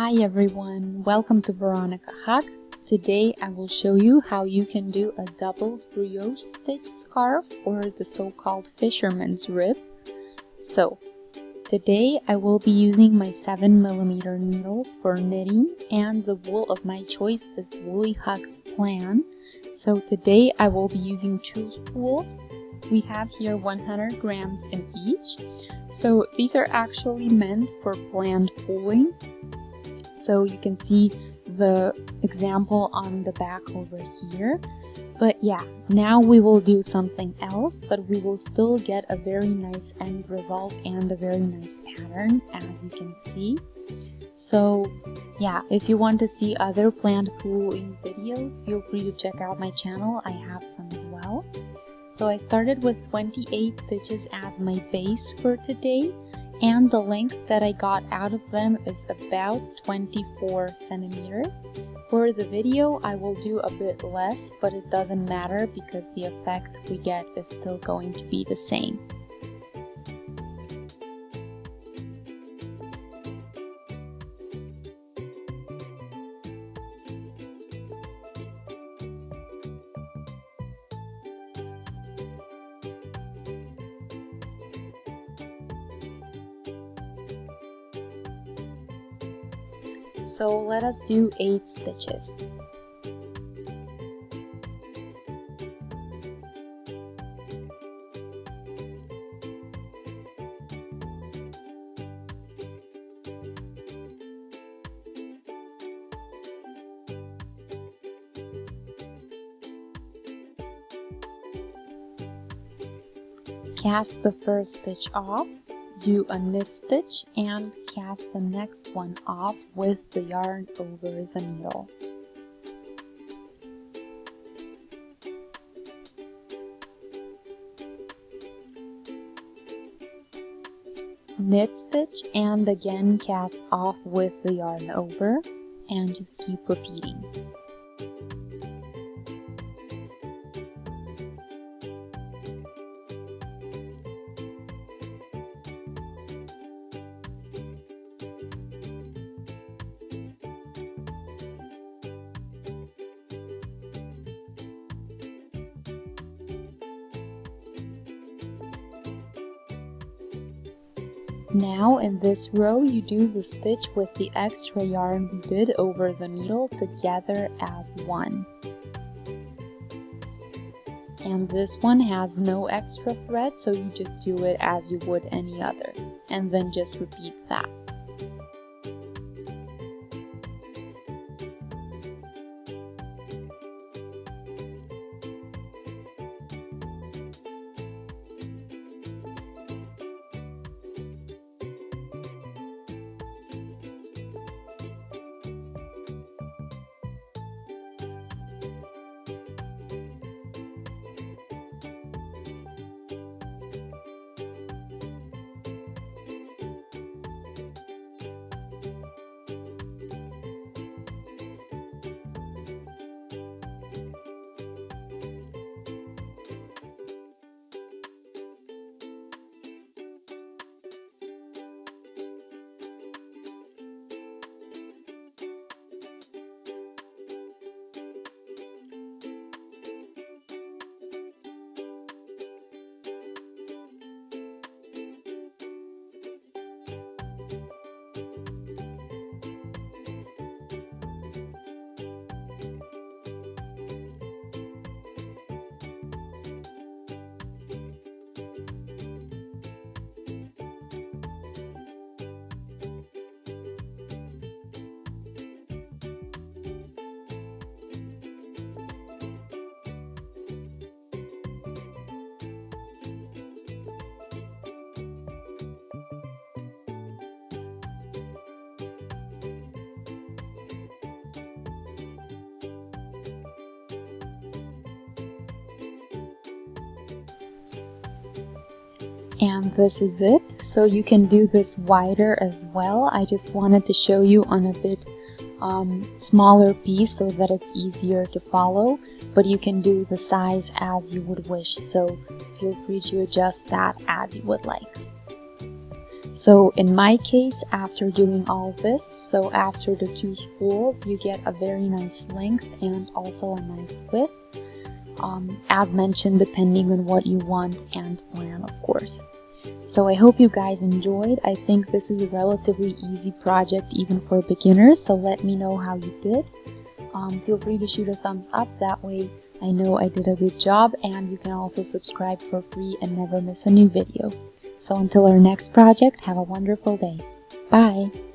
Hi everyone, welcome to Veronika Hug. Today I will show you how you can do a doubled brioche stitch scarf or the so-called fisherman's rib. So today I will be using my 7mm needles for knitting, and the wool of my choice is Woolly Hugs Plan. So today I will be using 2 spools. We have here 100 grams in each. So these are actually meant for planned pulling. So you can see the example on the back over here. But yeah, now we will do something else, but we will still get a very nice end result and a very nice pattern, as you can see. So yeah, if you want to see other planned pulling videos, feel free to check out my channel. I have some as well. So I started with 28 stitches as my base for today, and the length that I got out of them is about 24 centimeters. For the video, I will do a bit less, but it doesn't matter because the effect we get is still going to be the same. So let us do 8 stitches. Cast the first stitch off, do a knit stitch, and cast the next one off with the yarn over the needle. Knit stitch and again cast off with the yarn over, and just keep repeating. Now in this row you do the stitch with the extra yarn we did over the needle together as one. And this one has no extra thread, so you just do it as you would any other, and then just repeat that. And this is it. So you can do this wider as well. I just wanted to show you on a bit smaller piece so that it's easier to follow, but you can do the size as you would wish, so feel free to adjust that as you would like. So in my case, after doing all this, so after the 2 spools, you get a very nice length and also a nice width, as mentioned, depending on what you want and plan, of course. So I hope you guys enjoyed. I think this is a relatively easy project even for beginners, so let me know how you did. Feel free to shoot a thumbs up, that way I know I did a good job, and you can also subscribe for free and never miss a new video. So until our next project, have a wonderful day. Bye!